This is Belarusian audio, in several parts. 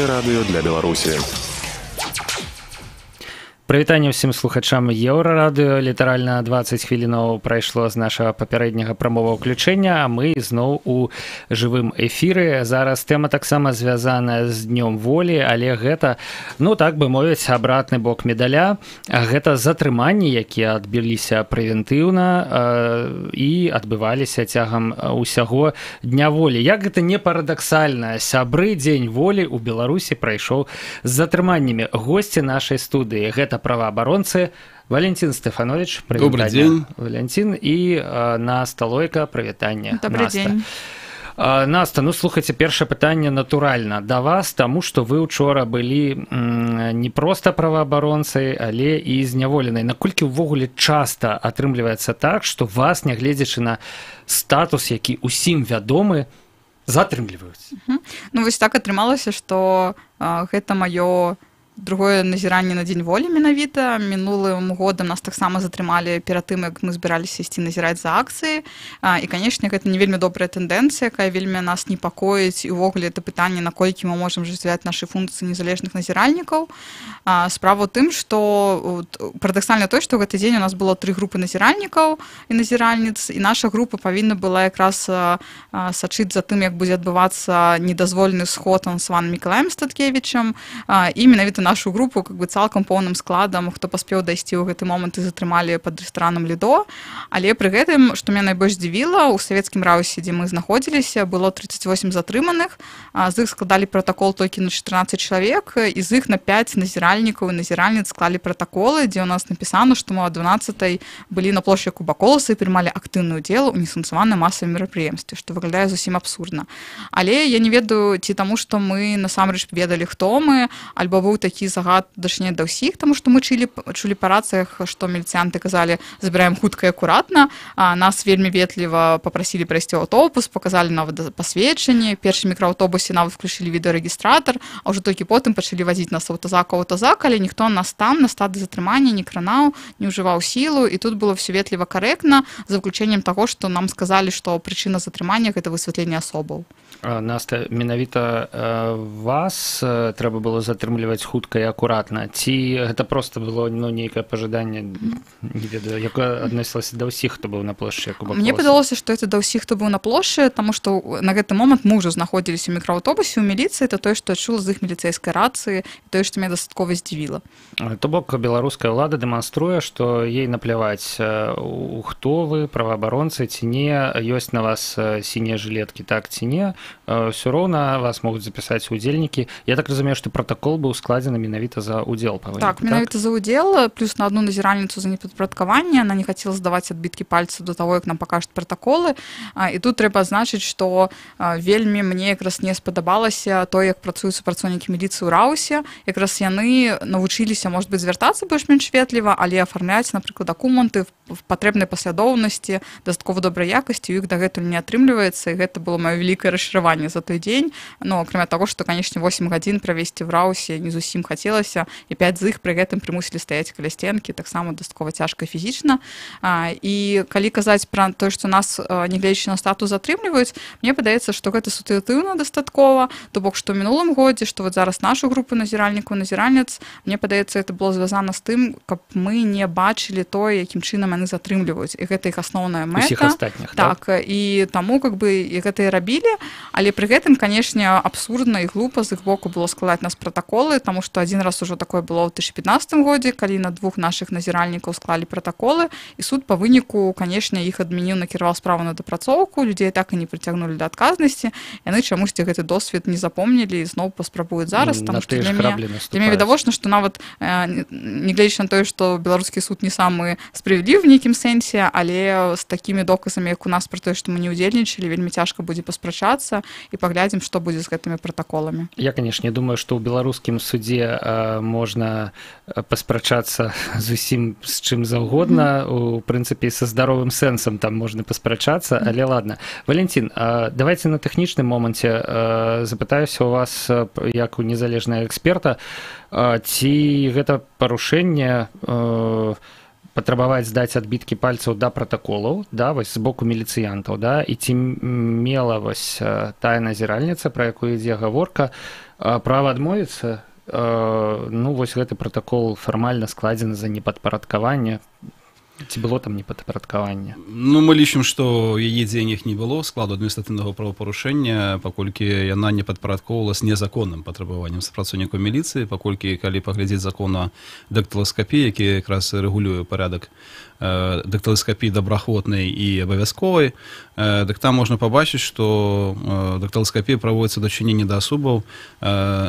Радыё для Беларусі. Прывітанне ўсім слухачам Еўрарадыё. Літаральна 20 хвілінаў прайшло з нашага папярэдняга прамога ўключэння, а мы зноў у жывым эфіры. Зараз тэма таксама звязаная з днём волі, але гэта, так бы мовіць, абратны бок медаля. Гэта затрыманні, якія адбыліся прэвентыўна і адбываліся цягам усяго дня волі. Як гэта не парадаксальна, сябры, дзень волі ў Беларусі прайшоў з затрыманнямі. Госці нашай студыі — гэта праваабаронцы Валентин Стефанович. Добрый день. Валентин. И Наста Лойка. Прывітанне. Добрый день. Наста, слухайце, першае пытанне натуральна да вас, таму што вы учора былі не проста праваабаронцай, але і зняволенай. Наколькі ўвогуле часта атрымліваецца так, што вас, нягледзячы на статус, які ўсім вядомы, затрымліваюць? Вось так атрымалася, што гэта маё другое назіранне на дзень волі менавіта. Мінулым годам нас таксама затрымалі перад тым, як мы збіраліся ісці назіраць за акцыі. І, канешне, гэта не вельмі добрая тэндэнцыя, якая вельмі нас непакоіць. І ўвогуле это пытанне, наколькі мы можам ажыццяўляць нашы функцыі незалежных назіральнікаў. Справа ў тым, што парадаксальна тое, што ў гэты дзень у нас было 3 групы назіральнікаў і назіральніц, і наша група павінна была якраз сачыць за тым, як будзе адбывацца недазволены сход с Іваном Мікалаем Статкевічам. І менавіта нашу групу цалкам поўным складам, хто паспеў дайсці ў гэты момант, і затрымалі пад рэстаранам Лідо. Але пры гэтым, што мяне найбольш здзівіла, у савецкім раўсе, дзе мы знаходзіліся, было 38 затрыманых, з іх складалі пратакол толькі на 14 чалавек, і з іх на 5 назіральнікаў і назіральніц склалі пратаколы, дзе ў нас напісана, што мы о 12-й былі на плошчы Куба-Коласа і прымалі актыўны ўдзел у несанкцыянаваным масавым мерапрыемстве, што выглядае зусім абсурдна. Але я не ведаю, ці таму, што мы насамрэч ведалі, хто мы, альбо быў такі загад дачне да ўсіх, таму што мы чулі па рацыях, што міліцыянты казалі, забіраем хутка і акуратна. Нас вельмі ветліва папрасілі прайсці аўтобус, паказалі нават пасведчанне, першы мікрааўтобусе нават включылі відэарэгістратар, а ўжо толькі потым пачалі вазіць нас аўтазак, але ніхто нас там на стадыі затрымання не кранаў, не ўжываў сілу, і тут было ўсё ветліва карэктна, за выключэннем таго, што нам сказалі, што прычына затрымання — гэта высвятленне асобаў. Наста, менавіта вас трэба было затрымліваць хутка і акуратна, ці гэта проста было нейкае пажаданне, не ведаю, якое адносілася да ўсіх, хто быў на плошчы Куба-Коласа? Мне падалося, што это да ўсіх, хто быў на плошчы, таму што на гэты момант мы ўжо знаходзіліся ў мікрааўтобусе, ў міліцыі. Это тое, што я чула з іх міліцэйскай рацыі, і тое, што мяне дастаткова здзівіла. То бок беларуская ўлада дэманструе, што ей напляваць, хто вы, праваабаронцы ці не, ёсць на вас сінія жылеткі, так ці не, ўсё роўна вас могуць запісаць удзельнікі. Я так разумею, што пратакол быў складзены менавіта за удзел. Так, менавіта за удзел, плюс на одну назіральніцу за непадпарадкаванне. Она не хацела здаваць адбіткі пальцаў до таго, як нам пакажуць пратаколы. І тут трэба адзначыць, што вельмі мне якраз не спадабалася то, як працуюць супрацоўнікі міліцыі ў раўсе. Якраз яны навучыліся, можа быць, звяртацца больш-менш ветліва, але афармляць, напрыклад, дакументы в патрэбнай паслядоўнасці, дастаткова добрай якасці, у іх дагэтуль не атрымліваецца, і гэта было маё вялікае расчараванне за той дзень. Акрамя таго, што, канешне, 8 гадзін правесці в раўсе не зусім хацелася, і 5 з іх пры гэтым прымусілі стаяць каля сценкі, таксама дастаткова цяжка фізічна. І калі казаць пра тое, што нас, нягледзячы на статус, затрымліваюць, мне падаецца, што гэта сітуатыўна дастаткова, то бок, што ў мінулым годзе, што зараз нашу групу назіральнікаў, назіральніц, мне падаецца, это было звязана з тым, каб мы не бачылі тое, якім чынам яны затрымліваюць, і гэта іх асноўная мэта. Усіх астатніх, так? І таму і гэта і рабілі, але пры гэтым, канешне, абсурдна і глупа з іх боку было складаць нас пратаколы, таму што адзін раз ужо такое было ў 2015 годзе, калі на 2 нашых назіральнікаў склалі пратаколы, і суд па выніку, канешне, іх адмяніў, накіраваў справу на дапрацоўку, людзей так і не прыцягнулі да адказнасці, яны чамусьці гэты досвед не запомнілі і зноў паспрабуюць зараз, таму што для мяне відавочна, што нават нягледзячы на тое, што беларускі суд не самы справядлівы в нейкім сэнсе, але з такімі доказамі, як у нас, пра тое, што мы не ўдзельнічалі, вельмі цяжка будзе паспрачацца, і паглядзім, што будзе з гэтымі пратаколамі. Я, канешне, думаю, што ў беларускім судзе можна паспрачацца зусім з чым заўгодна, у прынцыпе, са здаровым сэнсам там можна паспрачацца, але ладно. Валентин, давайте на тэхнічным моманце запытаюся у вас, як у незалежнага эксперта, ці гэта парушэнне патрабаваць здаць адбіткі пальцаў да пратаколаў, да, вось з боку міліцыянтаў, да, і ці мела вось тая назіральніца, пра якую ідзе гаворка, права адмовіцца? Ну, вось гэты пратакол фармальна складзены за непадпарадкаванне. Ці было там непадпарадкаванне? Ну, мы лічым, што яе дзеяннях не было складу адміністратыўнага правапарушэння, паколькі яна не падпарадкоўвалася незаконным патрабаваннем супрацоўнікаў міліцыі, паколькі, калі паглядзець закон о дактыласкапіі, які якраз рэгулюе парадак дактыласкапіі добраахвотнай і абавязковай, дык там можна пабачыць, што дактыласкапія праводзіцца ў дачыненні да асобаў,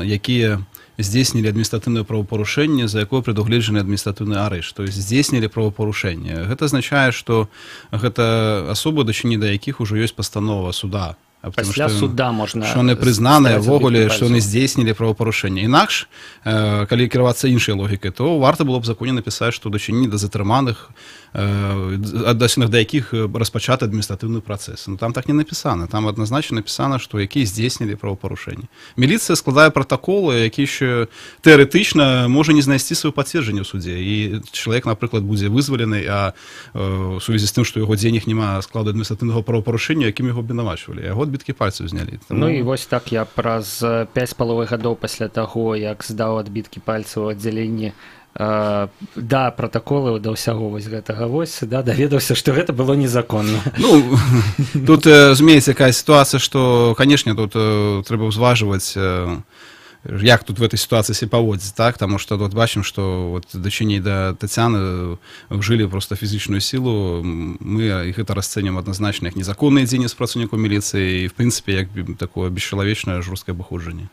якія здзейснілі адміністратыўнае правапарушэнне, за якое прадугледжаны адміністратыўны арышт, то есть здзейснілі правапарушэнне. Гэта азначае, што гэта асобы, дачыненні да якіх ужо ёсць пастанова суда. Пасля суда можна... Што яны прызнаныя ўвогуле, што яны здзейснілі правапарушэнне. Інакш, калі кіравацца іншай логікай, то варта было б в законе напісаць, што дачыненні да затрыманых, адносінах да якіх распачаты адміністратыўны працэс. Но там так не напісана. Там адназначна напісана, што якія здзейснілі правапарушэнне. Міліцыя складае пратаколы, які яшчэ тэарэтычна можа не знайсці сваё пацверджанне ў судзе. І чалавек, напрыклад, будзе вызвалены, а ў сувязі з тым, што яго дзеяннях няма складу адміністратыўнага правапарушэння, якім яго абвінавачвалі. Яго адбіткі пальцаў знялі. Ну і вось так я праз 5,5 гадоў пасля таго, як здаў адбіткі пальцаў у аддзяленні да пратаколаў, да ўсяго вось гэтага вось, да, даведаўся, што гэта было незаконна. Ну, тут, разумеется, такая ситуация, что, конечно, тут трэба ўзважваць, як тут в этой ситуации себя поводить, так, потому что вот бачим, что вот дачыненні да Тацяны ўжылі просто фізічную силу, мы их это расцэньваем однозначно як незаконнае дзеянне супрацоўнікаў міліцыі і в принципе як такое бесчалавечнае жорсткае абыходжанне.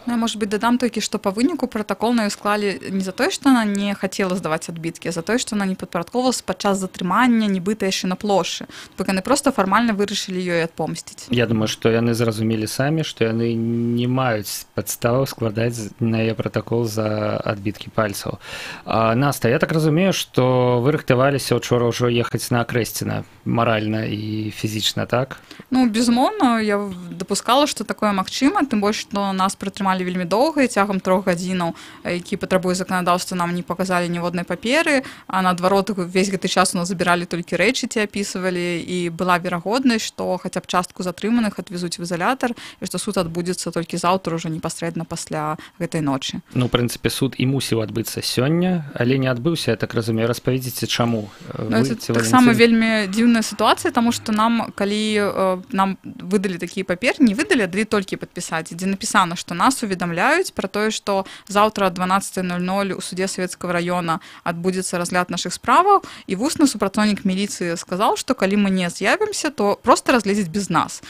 Ну, может быть, дадам толькі, што па выніку пратакол на ёй склалі не за тое, што она не хацела здаваць адбіткі, а за тое, што она не падпарадкоўвалася падчас затрымання, нібыта яшчэ на плошчы. Бо яны просто фармальна вырашылі ёй адпомсціць. Я думаю, што яны зразумелі самі, што яны не маюць падстаў складаць на яе пратакол за адбіткі пальцаў. Наста, я так разумею, што вы рыхтаваліся учора ўжо ехаць на Акрэсціна маральна і фізічна, так? Ну, безумоўна, я дапускала, што такое магчыма, тым больш, што нас прытрымалі вельмі доўга, і цягам 3 гадзінаў, які патрабуе заканадаўства, нам не паказалі ніводнай паперы, а наадварот, увесь гэты час у нас забіралі толькі рэчы, ці апісвалі, і была верагоднасць, што хаця б частку затрыманых адвезуць в изолятор, і што суд адбудзецца толькі заўтра ўжо непасрэдна пасля гэтай ночы. Ну, в прынцыпе, суд і мусіў адбыцца сёння, але не адбыўся, я так разумею. Распавядзіце, чаму? Таксама вельмі дзіўная сітуацыя, таму што нам, калі нам выдалі такія паперы, не выдалі, а далі толькі падпісаць, дзе напісана, што нас уведамляюць пра тое, што заўтра 12:00 у суде Савецкага раёна адбудзецца разгляд нашых справаў, і вусны супрацоўнік міліцыі сказаў, што калі мы не з'явімся, то проста разгледзяць без нас.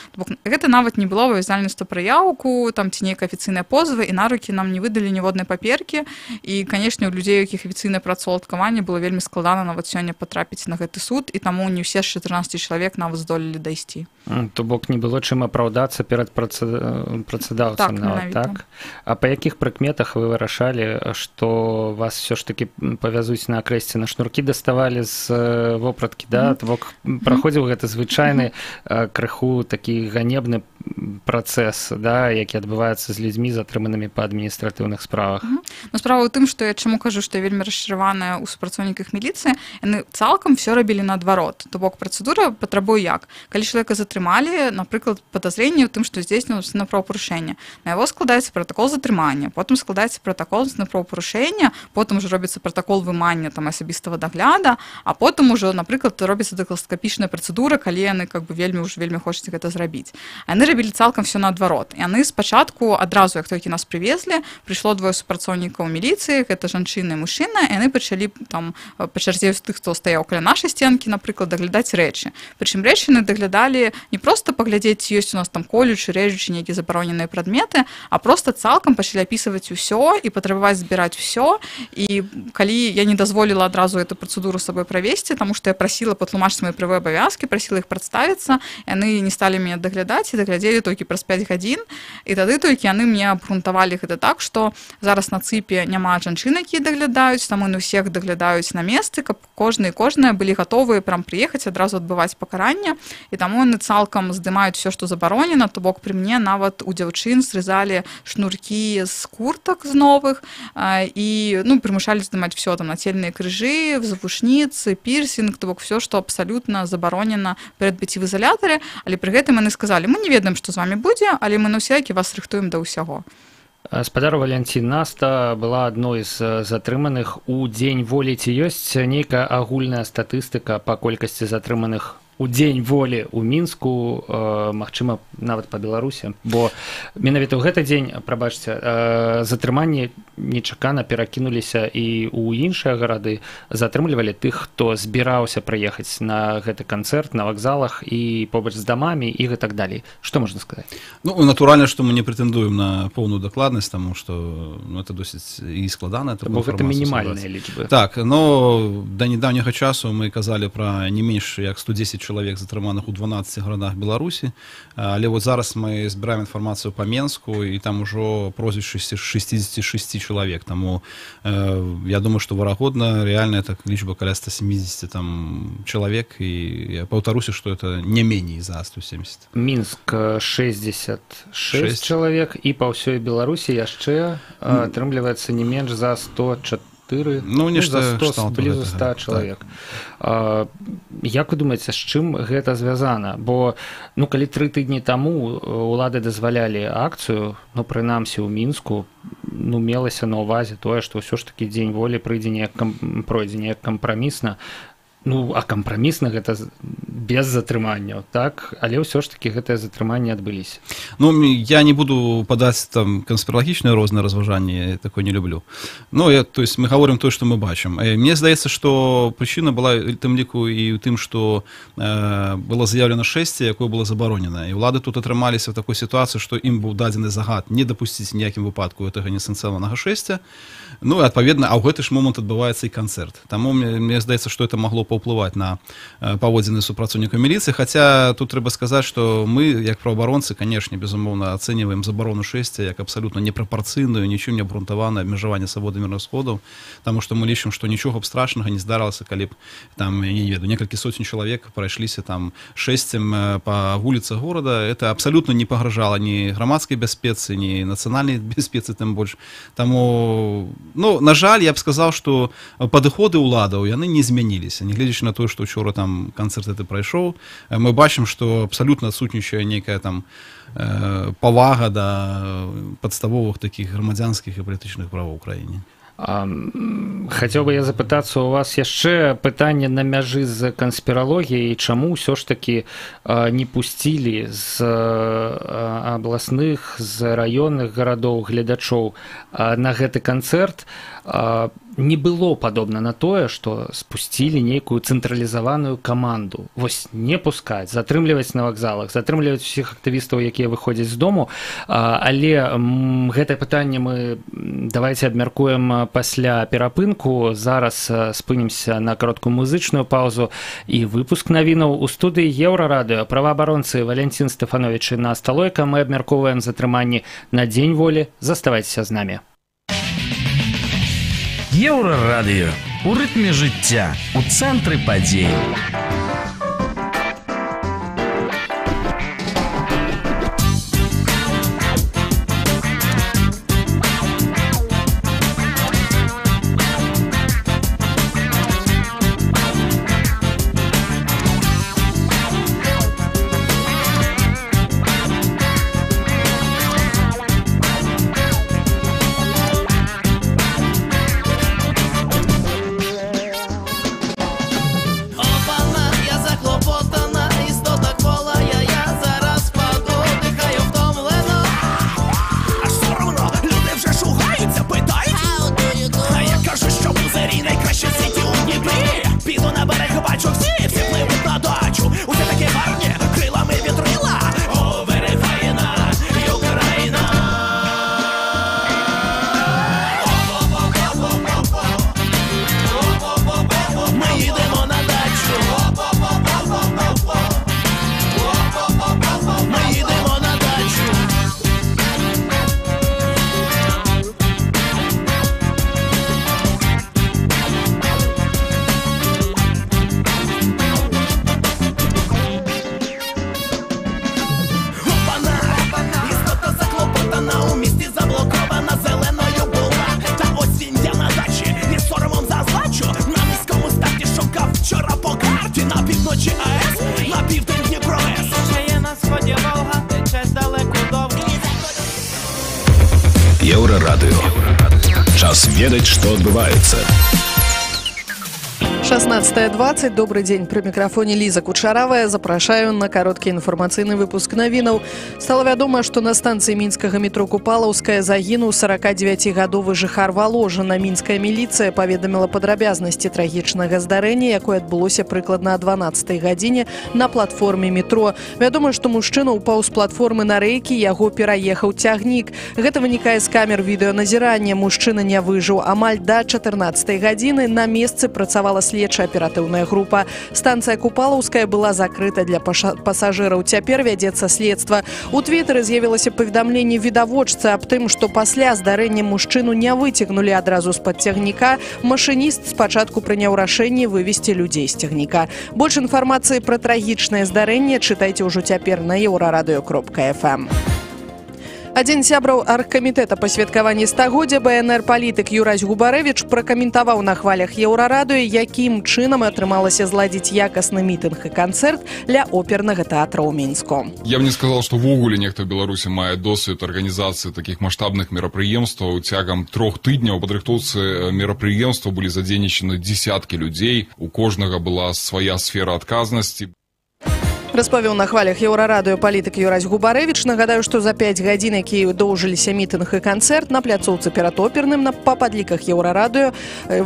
Гэта нават не было абавязальнасцю пра яўку, там ці нейкая афіцыйная позвы, і на рукі нам не выдалі ніводнай паперкі, і, канешне, у людзей, у якіх афіцыйнае працаўладкаванне, было вельмі складана нават сёння патрапіць на гэты суд, і таму не ўсе з 14 чалавек нават здолелі дайсці. То бок не было чым апраўдацца перад працадаўцам нават, так? А па якіх прыкметах вы вырашалі, што вас все ж таки павязуць на Акрэсціна? Шнуркі даставалі з вопраткі, да? То бок праходзіў гэта звычайны крыху такі ганебны працэс, да, які адбываецца з людзьмі, затрыманымі па адміністратыўных справах. Ну, справа ў тым, што я чаму кажу, што я вельмі расчараваная ў супрацоўніках міліцыі, яны цалкам все рабілі наадварот. То бок працэдура патрабуе як? Калі чалавека затрымалі, напрыклад, падазрэнне ў тым, што здзейснілася на правапарушэнне, на яго складаецца пратакол затрымання, потым складаецца пратакол на правапарушэнне, потым ужо робіцца пратакол вымання там асабістага дагляда, а потым ужо, напрыклад, робіцца дактыласкапічная працэдура, калі яны как бы вельмі хочуць гэта зрабіць. Яны рабілі цалкам все наадварот. Яны спачатку адразу, як толькі нас прывезлі, прыйшло 2 супрацоўнікаў міліцыі, гэта жанчына і мужчына, і яны пачалі там па чарзе з тых, хто стаяў каля нашай сценкі, напрыклад, даглядаць рэчы. Прычым рэчы яны даглядалі не проста паглядзець, ці ёсць у нас там колючы, рэжучы, нейкія забароненыя прадметы, а проста цалкам пачалі апісваць усё і патрабаваць збіраць усё. І калі я не дазволіла адразу эту працэдуру з сабой правесці, таму што я прасіла патлумачыць мае правыя абавязкі, прасіла іх прадставіцца, яны не сталі мяне даглядаць і даглядзелі паглядзелі толькі праз 5 гадзін, і тады толькі яны мне абгрунтавалі гэта так, што зараз на цыпе няма жанчын, якія даглядаюць, таму не ўсіх даглядаюць на месцы, каб кожны і кожная былі гатовыя прям прыехаць, адразу адбываць пакаранне, і таму яны цалкам здымаюць все, што забаронена, то бок пры мне нават у дзяўчын срезалі шнуркі з куртак з новых, і прымушалі здымаць все, там нацельныя крыжы, завушніцы, пірсінг, то бок все, што абсалютна забаронена перад быць в ізалятары, але пры гэтым яны сказалі, мы не ведаем, што з вами будзе, але мы на ўсякі вас рыхтуем да ўсяго. Спадар Валянцін, Наста была адной з затрыманых у дзень волі. Ці ёсць нейкая агульная статыстыка па колькасці затрыманых у дзень волі ў Мінску, магчыма, нават па Беларусі? Бо менавіта ў гэты дзень, прабачце, затрыманні нечакана перакінуліся і ў іншыя гарады, затрымлівалі тых, хто збіраўся прыехаць на гэты канцэрт на вакзалах і побач з дамамі і гэтак далей. Што можна сказаць? Натуральна, што мы не прэтэндуем на поўную дакладнасць, таму што это досыць і складана. Бо гэта мінімальныя лічбы. Так, но да нядаўняга часу мы казалі пра не менш як 110 чалавек затрыманых у 12 гарадах Беларусі, але вот зараз мы збіраем інфармацыю па Менску, і там ужо прозвішча 66 чалавек, таму я думаю, што верагодна рэальная так лічба каля 170 там чалавек, і я паўтаруся, што это не меней за 170. Мінск 66 чалавек, і па ўсёй Беларусі яшчэ атрымліваецца не менш за 104, блізу 100 чалавек. Як вы думаеце, з чым гэта звязана? Бо калі 3 тыдні таму улады дазвалялі акцыю, прынамсі ў Мінску, мелася на ўвазе тое, што ўсё ж такі дзень волі пройдзе неяк кампрамісна. А кампрамісна гэта без затрыманняў, так? Але ўсё ж такі гэтыя затрыманні адбыліся. Я не буду падаць там канспіралагічныя розныя разважанні, я такое не люблю. То есть мы гаворым тое, што мы бачым. Мне здаецца, што прычына была ў тым ліку і ў тым, што было заявлена шэсце, якое было забаронена. І ўлады тут атрымаліся ў такой сітуацыі, што ім быў дадзены загад не дапусціць ніякім выпадку гэтага несанкцыянаванага шэсця. Адпаведна, а ў гэты ж момант адбываецца і канцэрт. Таму мне здаецца, што это магло паўплываць на паводзіны супрацоўнікаў міліцыі, хаця тут трэба сказаць, што мы, як праваабаронцы, канешне, безумоўна, ацэньваем забарону шэсця як абсалютна непрапарцыйную, нічым не абгрунтаванае абмежаванне свабоды мірных сходаў, таму што мы лічым, што нічога б страшнага не здаралася, калі б там, я не ведаю, некалькі сотень чалавек прайшліся там шэсцем па вуліцах горада, это абсалютна не пагражала ні грамадскай бяспецы, ні нацыянальнай бяспецы, тым больш. Таму, на жаль, я б сказаў, што падыходы ўладаў, яны не змяніліся, гледзячы на тое, што ўчора там канцэрт гэты прайшоў, мы бачым, што абсалютна адсутнічае нейкая там павага да падставовых такіх грамадзянскіх і палітычных правоў у краіне. Хацеў бы я запытацца у вас яшчэ пытанне на мяжы з канспіралогіяй, чаму ўсё ж такі не пусцілі з абласных, з раённых гарадоў гледачоў на гэты канцэрт. Не было падобна на тое, што спусцілі нейкую цэнтралізаваную каманду. Вось не пускаць, затрымліваць на вакзалах, затрымліваць усіх актывістаў, якія выходзяць з дому. Але гэтае пытанне мы давайце абмяркуем пасля перапынку. Зараз спынімся на кароткую музычную паўзу і выпуск навінаў. У студыі Еўрарадыё праваабаронцы Валянцін Стэфановіч і Наста Лойка мы абмяркоўваем затрыманні на дзень волі. Заставайцеся з намі. Еўрарадыё. У рытме жыцця, у цэнтры падзей. Опана! Еўрарадыё. Час ведаць, што адбываецца. 16:20. Добрый день. При микрофоне Лиза Кучаравая. Запрашаю на короткі інфармацыйны выпуск навінаў. Стало вядома, што на станцыі мінскага метро Купалаўская загінуў 49-гадовы жыхар Валожына. Мінская міліцыя паведаміла падрабязнасці трагічнага здарэння, якое адбылося прыкладна о 12 гадзіне на платформе метро. Вядома, што мужчына упаў з платформы на рэйкі, яго пераехаў цягнік. Гэта вынікае з камер відэаназірання. Мужчына не выжыў. Амаль да 14 гадзіны на месцы працавала следчая аператыўная група. Станцыя Купалаўская была закрыта для пасажыраў. Цяпер вядзецца следства. У твітары з'явілася паведамленне відавочцы аб тым, што пасля здарэння мужчыну не выцягнулі адразу з-пад цягніка. Машыніст спачатку прыняў рашэнне вывесці людзей з цягніка. Больш інфармацыі пра трагічнае здарэнне чытайце ўжо цяпер на euraradыё.fm. Адзін з сябраў аргкамітэта па святкаванні стагоддзя БНР палітык Юрась Губарэвіч пракаментаваў на хвалях Еўрарадыё, якім чынам атрымалася зладзіць якасны мітынг і канцэрт ля опернага тэатра ў Мінску. Я б не сказал, што ввогуле нехта ў Беларусі мае досвед арганізацыі такіх маштабных мерапрыемстваў. Цягам 3 тыдняў у падрыхтоўцы мерапрыемстваў былі задзейнічаны дзесяткі людзей. У кожнага была свая сфера адказнасці. Распавёў на хвалях Еўрарадыё палітык Юрась Губарэвіч. Нагадаю, што за 5 гадзін, якія доўжыліся мітынг і канцэрт, на пляцоўцы перад оперным па падліках Еўрарадыё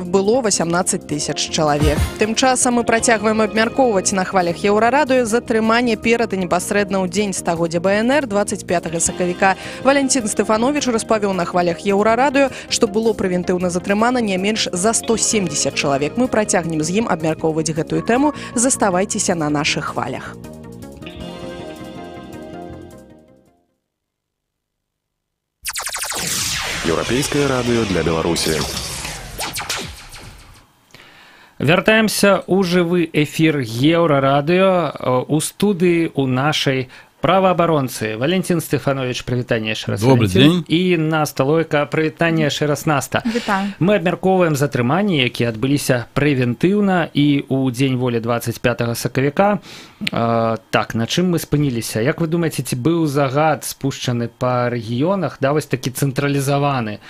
было 18 тысяч чалавек. Тым часам мы працягваем абмяркоўваць на хвалях Еўрарадыё затрыманне перад і непасрэдна ў дзень стагоддзя БНР 25 сакавіка. Валянцін Стэфановіч распавёў на хвалях Еўрарадыё, што было прэвентыўна затрымана не менш за 170 чалавек. Мы працягнем з ім абмяркоўваць гэтую тэму. Заставайцеся на нашых хвалях. Еўрапейскае радыё для Беларусі. Вяртаемся ў жывы эфір Еўрарадыё. У студыі у нашай праваабаронцы Валентин Стэфанович, прывітанне яшчэ раз. Добрый день. І Наста Лойка, прывітанне яшчэ раз, Наста. Вітаю. Мы абмяркоўваем затрыманні, якія адбыліся прэвентыўна і ў дзень волі 25 сакавіка. Так, на чым мы спыніліся? Як вы думаеце, ці быў загад спушчаны па рэгіёнах, да, вось такі цэнтралізаваны,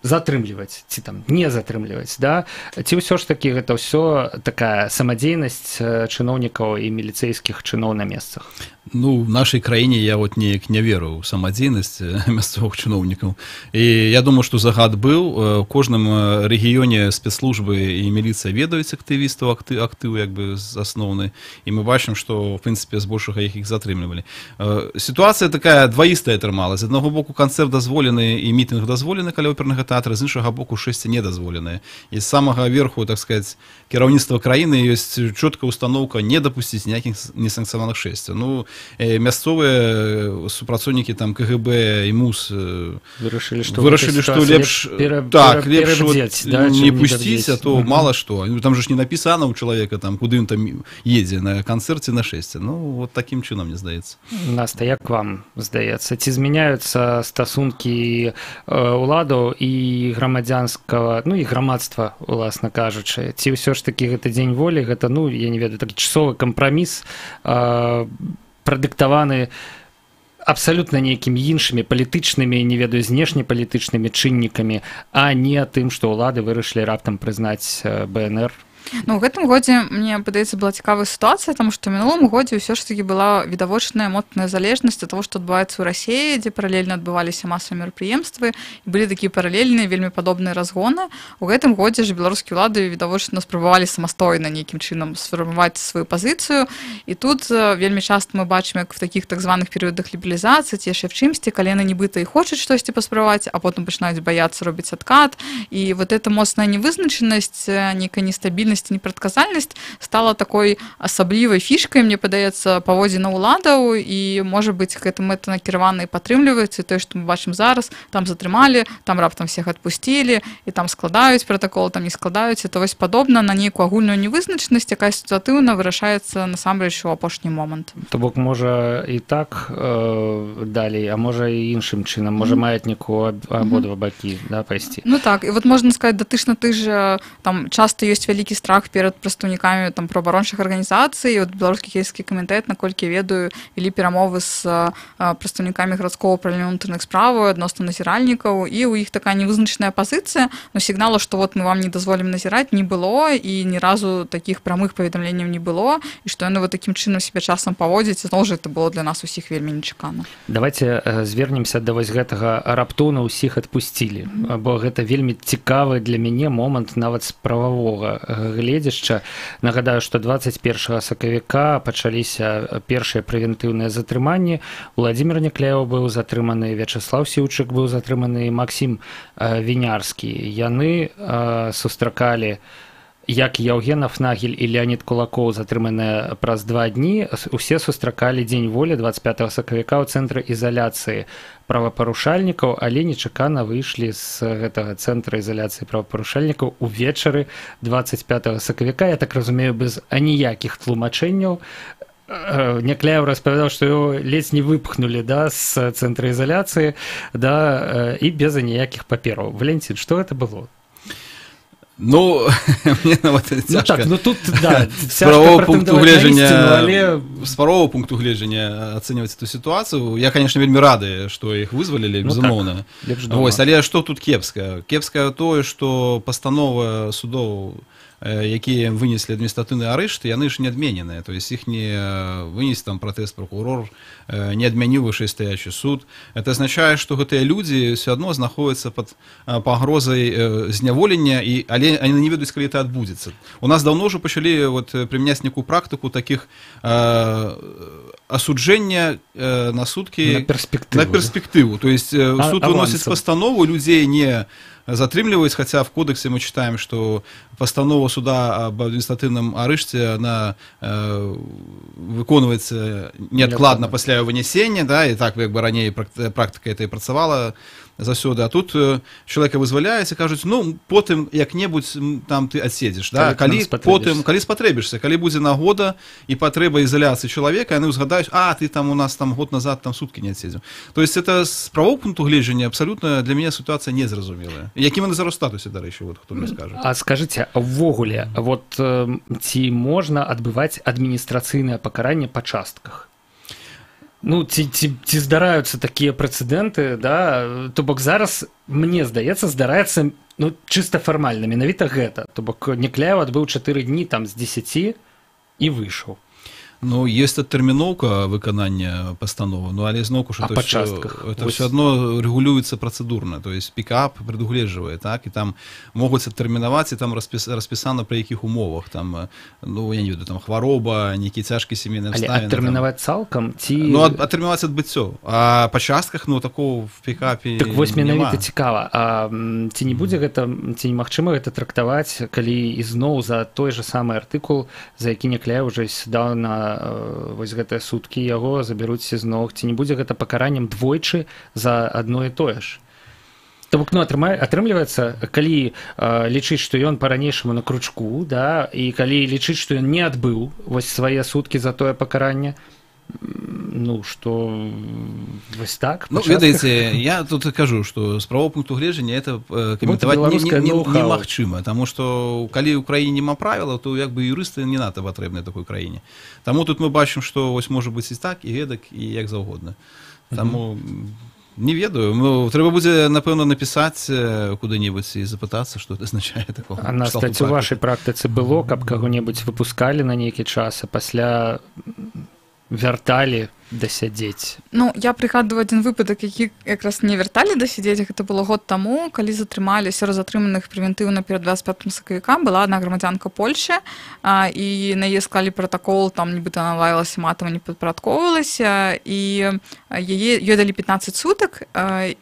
затрымліваць, ці там не затрымліваць, да? Ці ўсё ж такі гэта ўсё такая самадзейнасць чыноўнікаў і міліцэйскіх чыноў на месцах? Ну, в нашей краіне я вот неяк не веру ў самадзейнасць мясцовых чыноўнікаў. І я думаю, што загад быў. У кожным рэгіёне спецслужбы і міліцыя ведаюць актывістаў, актыў як бы асноўны. І мы бачым, што, в прынцыпе, збольшага іх затрымлівалі. Сітуацыя такая дваістая атрымалась. З аднаго боку канцэрт дазволены і мітынг дазволены каля опернага тэатра, з іншага боку шэсце не дазволеныя. І з самага верху, так сказать, кіраўніцтва краіны ёсць чёткая установка не дапусціць ніякіх несанкцыянаваных шэсцяў. Ну, мясцовыя супрацоўнікі там КГБ і МУС вырашылі, што лепш не пусціць, а то мала што. Там же ж не напісана ў чалавека, там, куды ён там едзе, на канцэрце, на шэсце. Ну, вот такім чынам, мне здаецца. Наста, як вам здаецца? Ці змяняюцца стасункі ўладаў і грамадзянскага, ну, і грамадства, уласна кажучы? Ці ўсё ж такі гэта дзень волі, гэта, ну, я не ведаю, такі часовы кампраміс, прадыктаваны абсалютна нейкімі іншымі палітычнымі, не ведаю, знешнепалітычнымі чыннікамі, а не тым, што ўлады вырашылі раптам прызнаць БНР? Ну, у гэтым годзе, мне падаецца, была цікавая сітуацыя, таму што ў мінулым годзе ўсё ж такі была відавочная моцная залежнасць ад таго, што адбываецца ў Расіі, дзе паралельна адбываліся масавыя мерапрыемствы, і былі такія паралельныя, вельмі падобныя разгоны. У гэтым годзе ж беларускія ўлады відавочна спрабавалі самастойна нейкім чынам сфармаваць сваю пазіцыю. І тут вельмі часта мы бачым, як в такіх так званых перыядах лібералізацыі, ці яшчэ в чымсьці, калі яны нібыта і хочуць штосьці паспрабаваць, а потым пачынаюць баяцца робіць адкат. І вот эта моцная невызначанасць, нейкая нестабільнасць, непрадказальнасць стала такой асаблівай фішкай, мне падаецца, паводзіна ўладаў, і, можа быць, гэта мэта накіравана і падтрымліваецца, і тое, што мы бачым зараз, там затрымалі, там раптам всех адпусцілі, і там складаюць пратакол, там не складаюць, это вось падобна на нейкую агульную невызначанасць, якая сітуатыўна вырашаецца насамрэч у апошні момант. То бок, можа і так далей, а можа і іншым чынам, можа маятніку абодва бакі, да, пайсці. Ну так, і вот можна сказаць, датычна тых жа, там часта ёсць вялікі страх перад прадстаўнікамі там праваабарончых арганізацый. От беларускі кельцкі камітэт, наколькі я ведаю, вялі перамовы з прадстаўнікамі гарадскога ўправлення ўнутраных справаў адносна назіральнікаў, і ў іх такая невызначаная пазіцыя, но сігналу, што вот мы вам не дазволім назіраць, не было, і ні разу такіх прамых паведамленняў не было, і што яны вот такім чынам себе часам паводзяць, зноў жа это было для нас усіх вельмі нечакана. Давайте звернемся да вось гэтага раптоўна ўсіх адпусцілі, бо гэта вельмі цікавы для мяне момант нават з прававога гледзяшча. Нагадаю, што 21 сакавіка пачаліся першыя прэвентыўныя затрыманні. Уладзімир Някляеў быў затрыманы, Вячеслав Сіўчык быў затрыманы, Максім Вінярскі. Яны сустракалі як Яўген Афнагель і Леонід Кулакоў, затрыманыя праз 2 дні. Усе сустракалі дзень волі 25 сакавіка ў цэнтры ізаляцыі правапарушальнікаў, але нечакана выйшлі з гэтага цэнтра ізаляцыі правапарушальнікаў увечары 25 сакавіка. Я так разумею, без аніякіх тлумачэнняў. Някляеў распавядаў, што яго ледзь не выпхнулі, да, з цэнтра ізаляцыі, да, і без аніякіх папераў. Валентин, што гэта было? Ну, мне нават цяжка. Ну так, ну тут, да, з правового пункту гледжання ацэньваць эту сітуацыю. Я, конечно, вельмі рады, што іх вызвалілі, безумоўна. Вось, але што тут кепска? Кепска тое, што пастанова судоў, якія вынеслі адміністратыўны арышт, яны ж не адмененыя, то есть іх не вынес там пратэст прокурор, не адмяніў вышэйстаячы суд. Это азначае, што гэтыя людзі ўсё адно знаходзяцца пад пагрозай зняволення, але они не ведаюць, калі это адбудзецца. У нас даўно ўжо пачалі вот прымяняць некую практыку такіх асуджэння на суткі на перспектыву. То есть суд выносіць пастанову, людзей не затрымліваюць, хаця в кодексе мы читаем, что постанова суда об административном арышце, она выконваецца неадкладна пасля вынесення, да, і так як бы раней практика это і працавала заўсёды. А тут чалавека вызваляюць і кажуць, ну потым як-небудзь там ты адседзеш, да, калі спатрэбішся, калі будзе нагода і патрэба ізаляцыі чалавека, яны ўзгадаюць, а ты там у нас там год назад там суткі не адседзеў. То есть это з правового пункту гледжання абсолютно для мяне ситуация незразумелая. Якім яны зараз статусе, дарэчы, вот хто мне скажа. А скажыце, увогуле, вот ці можна адбываць адміністрацыйнае пакаранне па частках? Ну, ці здараюцца такія прэцэдэнты, да? То бок зараз, мне здаецца, здараецца, ну, чыста фармальна, менавіта гэта. То бок Някляеў адбыў 4 дні там з 10 і выйшаў. Ну, есть адтэрміноўка выканання пастановы, ну, але зноўку ж это ўсё адно рэгулюецца працэдурна, то есть пікап прадугледжвае, так, і там могуць адтэрмінаваць, і там распісана пры якіх умовах, там, ну, я не ведаю, там хвароба, нейкі цяжкі сямейны абставіны. Але адтэрмінаваць цалкам ці... Ну, адтэрмінаваць адбыццё, а па частках, ну, такого в пікапе так вось менавіта цікава, а ці не будзе гэта, ці немагчыма гэта трактаваць, калі ізноў за той же самы артыкул, за які Някляеў уже сюда на вось гэтыя суткі яго забяруць зноў, ці не будзе гэта пакараннем двойчы за адно і тое ж. То бок, ну, атрымліваецца, калі лічыць, што ён па-ранейшаму на кручку, да, і калі лічыць, што ён не адбыў вось свае суткі за тое пакаранне, ну, што вось так? Ну, ведаеце, я тут кажу, што з правового пункту гледжання это каментаваць немагчыма, таму што калі ў краіне няма правілаў, то як бы юрысты не надта патрэбныя такой краіне. Таму тут мы бачым, што вось можа быць і так, і гэтак, і як заўгодна. Таму не ведаю, ну, трэба будзе, напэўна, напісаць куды-небудзь і запытацца, што это азначае такого. А на стаць у вашай практыцы было, каб каго-небудзь выпускалі на нейкі час, а пасля вярталі дасядзець? Ну, я прыгадваю адзін выпадак, які якраз не вярталі дасядзець, гэта было год таму, калі затрымалі сярод затрыманых прэвентыўна перад 25 сакавіка, была адна грамадзянка Польшы, і на яе склалі пратакол, там нібыта она лаялася матам, не падпарадковвалася, і ёй далі 15 сутак,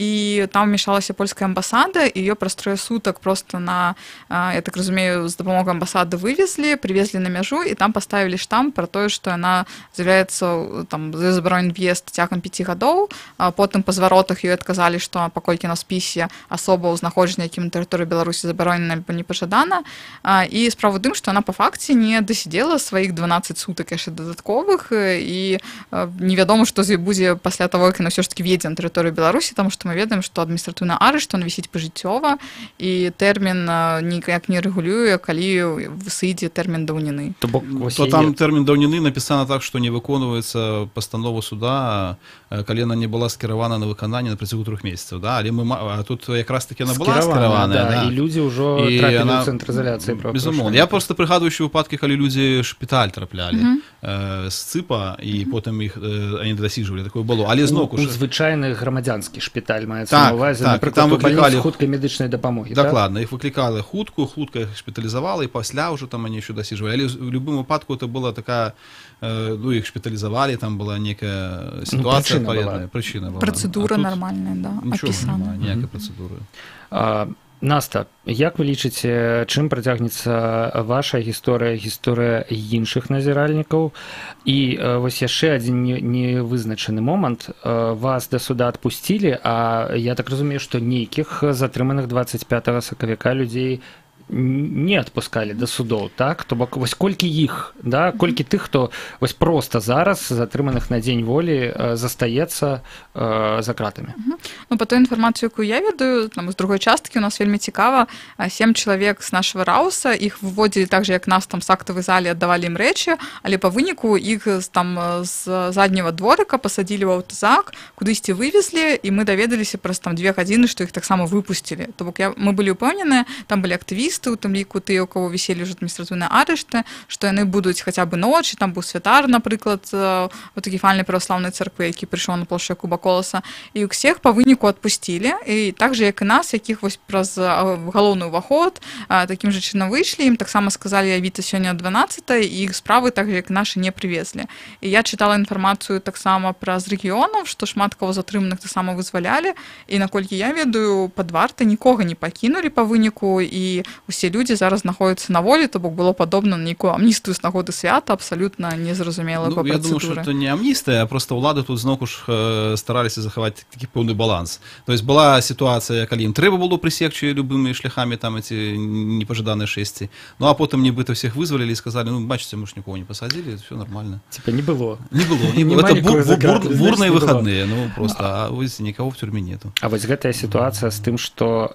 і там умешалася польская амбасада, і ёй праз 3 сутак просто на, я так разумею, з дапамогай амбасады вывезлі, привезлі на мяжу, і там паставілі штамп пра тое, што яна з'яўляецца там забаронен в'езд цягам 5 гадоў, потым па зваротах ёй адказалі, што паколькі на спісе асобаў знаходжання, якім на тэрыторыі Беларусі забаронена альбо непажадана, і справа ў тым, што яна па факце не дасядзела сваіх 12 сутак яшчэ дадатковых, і невядома, што з ёй будзе пасля таго, як яна ўсё ж такі в'едзе на тэрыторыю Беларусі, таму што мы ведаем, што адміністратыўны арышт, он вісіць пажыццёва, і тэрмін ніяк не рэгулюе, калі сыдзе тэрмін даўніны. То там тэрмін даўніны напісана так, што не выконваецца пастанова суда, калі яна не была скіравана на выкананне на працягу 3 месяцаў, да? Але а тут якраз таки яна была скіраваная, да, і людзі ўжо трапілі ў цэнтр изоляцыі. Безумоўна. Я просто прыгадваю выпадкі, калі людзі шпіталь траплялі з ЦИПа, і потым іх они дасіжвалі, такое было. Але зноўку ж звычайны грамадзянскі шпіталь маецца на увазе, напрыклад, у бальніцы хуткай медычнай дапамогі. Дакладна, іх выклікала хутка іх шпіталізавала, і пасля ўжо там они еще дасіжвалі. Але в любым выпадку это была такая, ну, іх шпіталізавалі, там была некая ситуация паведная, прычына была. Працэдура нармальная, да, апісана. Ніякай працэдуры. Наста, як вы лічыце, чым працягнецца ваша гісторыя іншых назіральнікаў? І вось яшчэ адзін невызначаны момант. Вас да суда адпусцілі, а я так разумею, што нейкіх затрыманых 25 сакавіка людзей не адпускалі да судоў, так? То бок, вось колькі іх, да? Колькі тых, хто вось проста зараз затрыманых на дзень волі застаецца за кратамі? Ну, па той інфармацыю, якую я ведаю, там, з другой часткі у нас вельмі цікава, 7 чалавек з нашага рауса, іх выводзілі так же, як нас там з актавай залі аддавалі ім рэчы, але па выніку іх там з задняга дворыка пасадзілі ў аўтазак, кудысьці вывезлі, і мы даведаліся праз там 2 гадзіны, што іх таксама выпусцілі. То бок мы былі ўпэўненыя, там былі актывісты, у тым ліку тыя, у кого віселі ўжо адміністратыўныя арышты, што яны будуць хаця бы ночы, там быў святар, напрыклад, у такіфальнай праваслаўнай царквы, які прыйшоў на плошчу Якуба Коласа, і ўсіх па выніку адпусцілі, і так же, як і нас, якіх вось праз галоўны ўваход такім жа чынам выйшлі, ім таксама сказалі явіцца сёння 12, і іх справы так же, як нашы, не прывезлі. І я чытала інфармацыю таксама праз рэгіёнаў, што шмат каго затрыманых таксама вызвалялі, і наколькі я ведаю, пад вартай нікога не пакінулі па выніку, і усе людзі зараз знаходзяцца на волі, то бок было падобна на нейкую амністыю з нагоды свята, абсалютна незразумела па працэдуры. Я думаю, што это не амністыя, а проста ўлады тут зноўку ж стараліся захаваць такі пэўны баланс. То есть была сітуацыя, калі ім трэба было прысекчы любымі шляхамі там эти непажаданыя шэсці. Ну а потым нібыта всех вызвалілі і сказалі: "Ну, бачыце, мы ж нікого не пасадзілі, всё нормально". Типа не было. Не было. Это бурные выходные, ну просто, а вось никого в тюрьме нету. А вось гэтая сітуацыя з тым, што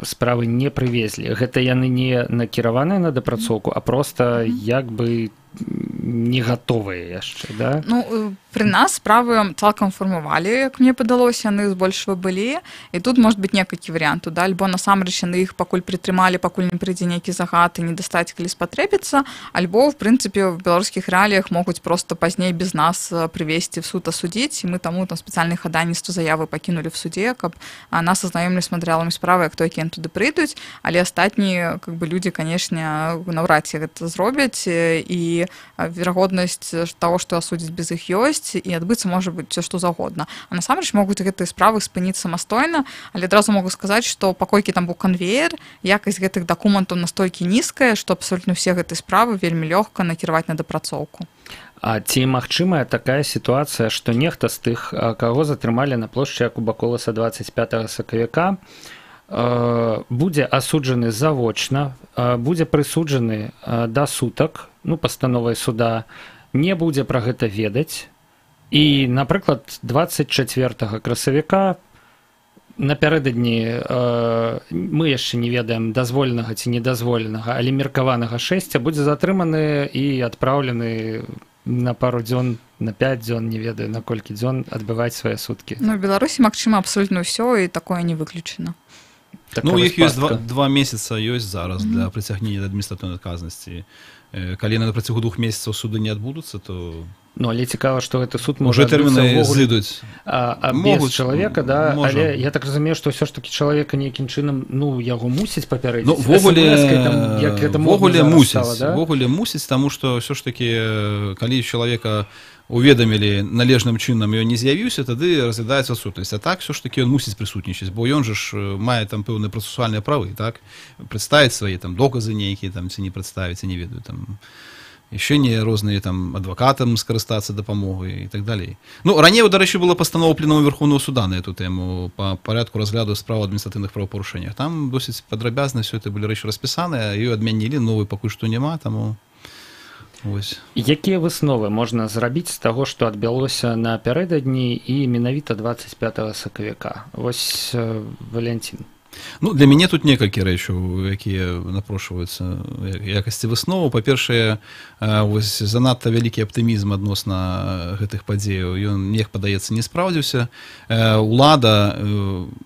справы не прывезлі, гэта яны не накіраваныя на дапрацоўку, а проста як бы не гатовыя яшчэ, да? Ну, пры нас справы цалкам фармавалі, як мне падалося, яны збольшага былі, і тут можа быць некалькі варыянтаў, да? Альбо насамрэч яны іх пакуль прытрымалі, пакуль не прыйдзе нейкі загад і не дастаць, калі спатрэбіцца, альбо, в прынцыпе, в беларускіх рэаліях могуць проста пазней без нас прывесці в суд асудзіць, і мы таму там спецыяльнае хадайніцтва заявы пакінулі в суде, каб нас азнаёмілі з матэрыяламі справы, як той, які туды прыйдуць, але астатнія как бы людзі, канешне, наўрад ці гэта зробяць, і верагоднасць таго, што асудзіць без іх ёсць, і адбыцца можа быць все што заўгодна. А насамрэч могуць гэтыя справы спыніць самастойна, але адразу могу сказаць, што паколькі там быў канвеер, якасць гэтых дакументаў настолькі нізкая, што абсолютно ўсе гэтыя справы вельмі лёгка накіраваць на дапрацоўку. А ці магчымая такая сітуацыя, што нехта з тых, каго затрымалі на плошчы Якуба Коласа 25 сакавіка, будзе асуджаны завочна, будзе прысуджаны да сутак, ну, пастановай суда, не будзе пра гэта ведаць, і, напрыклад, 24 красавіка напярэдадні мы яшчэ не ведаем дазволенага ці недазволенага, але меркаванага шэсця будзе затрыманы і адпраўлены на пару дзён, на 5 дзён, не ведаю, на колькі дзён адбываць свае суткі. Ну, в Беларусі магчыма абсолютна ўсё, і такое не выключана. Ну, у іх ёсць 2 месяца ёсць зараз для прыцягнення да адміністратыўнай адказнасці. Калі на працягу 2 месяцаў суды не адбудуцца, то... Ну, але цікава, што гэты суд можа адбыцца ўвогуле без чалавека, да? Але я так разумею, што ўсё ж такі чалавека нейкім чынам, ну, яго мусіць папярэдзіць. Ну, ввогуле мусіць, таму што ўсё ж такі, калі чалавека уведамілі належным чынам, ён не з'явіўся, тады разглядаецца адсутнасць. А так, все ж таки, ён мусіць прысутнічаць, бо ён же ж мае там пэўныя працэсуальныя правы, так? Прадставіць свае там доказы нейкія, там, ці не прадставіць, я не ведаю, там, яшчэ не розныя там адвакатам скарыстацца дапамогай і так далей. Ну, раней, дарэчы, была пастанова пленуму Верховного суда на эту тэму па парадку разгляду справ о адміністратыўных правапарушэннях. Там досыць падрабязна все это былі рэчы распісаныя, ёй адмянілі, новай пакуль што няма, таму вось. Якія высновы можна зрабіць з таго, што адбылося напярэдадні і менавіта 25 сакавіка? Вось, Валентин. Ну, для мяне тут некалькі рэчаў, якія напрошваюцца якасці выснову. Па-першае, вось занадта вялікі аптымізм адносна гэтых падзеяў, ён, мне падаецца, не спраўдзіўся. Улада,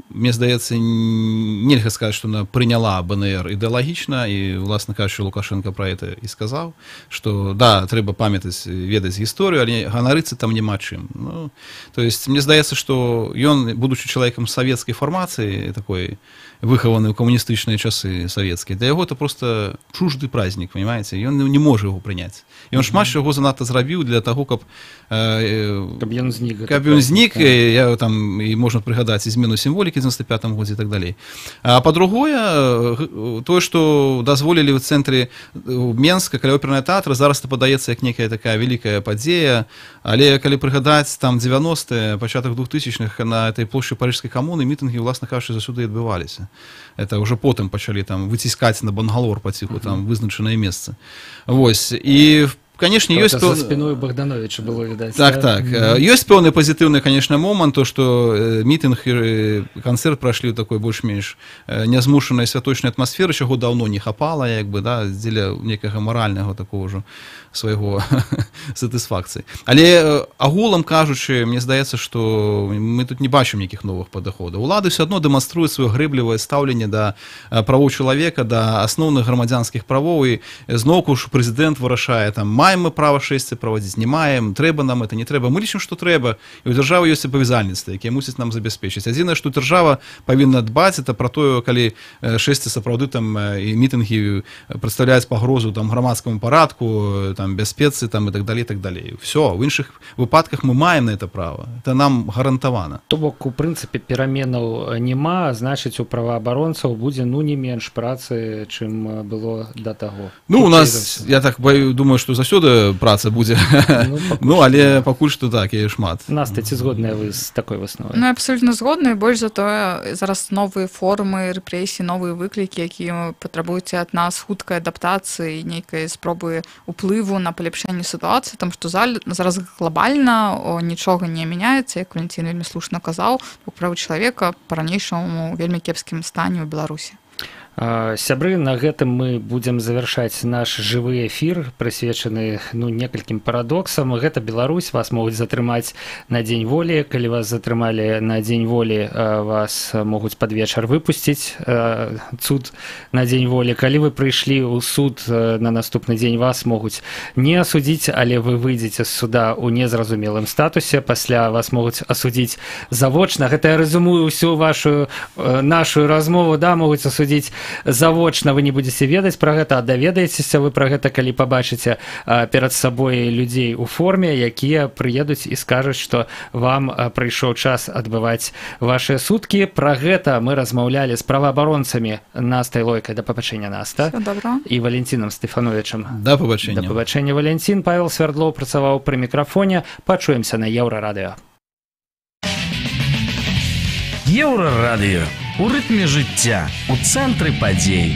мне здаецца, нельга сказаць, што она прыняла БНР ідэалагічна, і, уласна кажучы, Лукашенко пра гэта і сказаў, што, да, трэба памятаць, ведаць гісторыю, але ганарыцца там няма чым. Ну, то есть, мне здаецца, што ён, будучы чалавекам савецкай фармацыі, такой, выхаваны ў камуністычныя часы савецкія, для яго это просто чужды празднік, понимаете, ён не можа яго прыняць. Ён шмат чаго занадта зрабіў для таго, каб ён знік, я там і можна прыгадаць і змену сімволікі ў 95 годзе і так далей. А па-другое, тое, што дазволілі ў цэнтры Менска, каля опернага тэатра, зараз это падаецца як некая такая вялікая падзея, але калі прыгадаць там 90-е, пачатак 2000-х на этой плошчы Парыжскай камуны мітынгі, уласна кажучы, засюды адбываліся. Это уже потым пачалі там выціскаць на Бангалор паціху, там вызначанае месца. Вось. І, канешне, ёсць за спиной Богдановича было відаць. Так, так. Ёсць пэўны пазітыўны, канешне, момант, то, што мітынг і канцэрт прайшлі ў такой больш-менш нязмушанай святочнай атмасферы, чаго даўно не хапала, як бы, да, дзеля некага маральнага такого ўжо свайго сатысфакцыі. Але агулам кажучы, мне здаецца, што мы тут не бачым нейкіх новых падыходаў. Улады ўсё адно дэманструюць сваё грэблівае стаўленне да правоў чалавека, да асноўных грамадзянскіх правоў, і зноўку ж прэзідэнт вырашае, там, маем мы права шэсці праводзіць, не маем, трэба нам это, не трэба. Мы лічым, што трэба, і ў дзяржавы ёсць абавязальніцтвы, якія мусяць нам забяспечыць. Адзінае, што дзяржава павінна дбаць, это пра тое, калі шэсці сапраўды там і мітынгі прадстаўляюць пагрозу там грамадскаму парадку, там, бяспецы, там, і так далей, так далей. Всё, в іншых выпадках мы маем на это право. Это нам гарантавана. То бок, у прынцыпе, пераменаў няма, значыць, у праваабаронцаў будзе, ну, не менш працы, чым было да таго. Ну, у нас, я так думаю, што заўсёды праца будзе. Ну, але пакуль што так, і шмат. Настя, ці згодная вы з такой высновай? Ну, я абсолютно згодна, і больш за тое, зараз новыя формы рэпрэсій, новыя выклікі, якія патрабуюць ад нас хуткай адаптацыі, нейкай спробы уплыву на паляпшэнне сітуацыі, там што зараз глобальна нічога не мяняецца, як Валентин вельмі слушна казаў, правы чалавека па-ранейшаму вельмі кепскім стане ў Беларусі. Сябры, на гэтым мы будзем завяршаць наш жывы эфір, прысвечаны, ну, некалькім парадоксам. Гэта Беларусь, вас могуць затрымаць на дзень волі. Калі вас затрымалі на дзень волі, вас могуць пад вечар выпусціць. Суд на дзень волі. Калі вы прыйшлі ў суд на наступны дзень, вас могуць не асудзіць, але вы выйдзеце з суда ў незразумелым статусе. Пасля вас могуць асудзіць завочна. Гэта я рэзюмую ўсю вашу нашу размову, да, могуць асудзіць завочна, вы не будзеце ведаць пра гэта, а даведаецеся вы пра гэта, калі пабачыце перад сабой людзей у форме, якія прыедуць і скажуць, што вам прыйшоў час адбываць вашыя суткі. Пра гэта мы размаўлялі з праваабаронцамі Настай Лойкай. Да пабачэння, Наста. І Валентинам Стефановичам. Да пабачэння. Да пабачэння, Валентин. Павел Свярдлоў працаваў пры мікрафоне. Пачуемся на Еўрарадыё. Еўрарадыё. У рытме жыцця, у цэнтры падзей.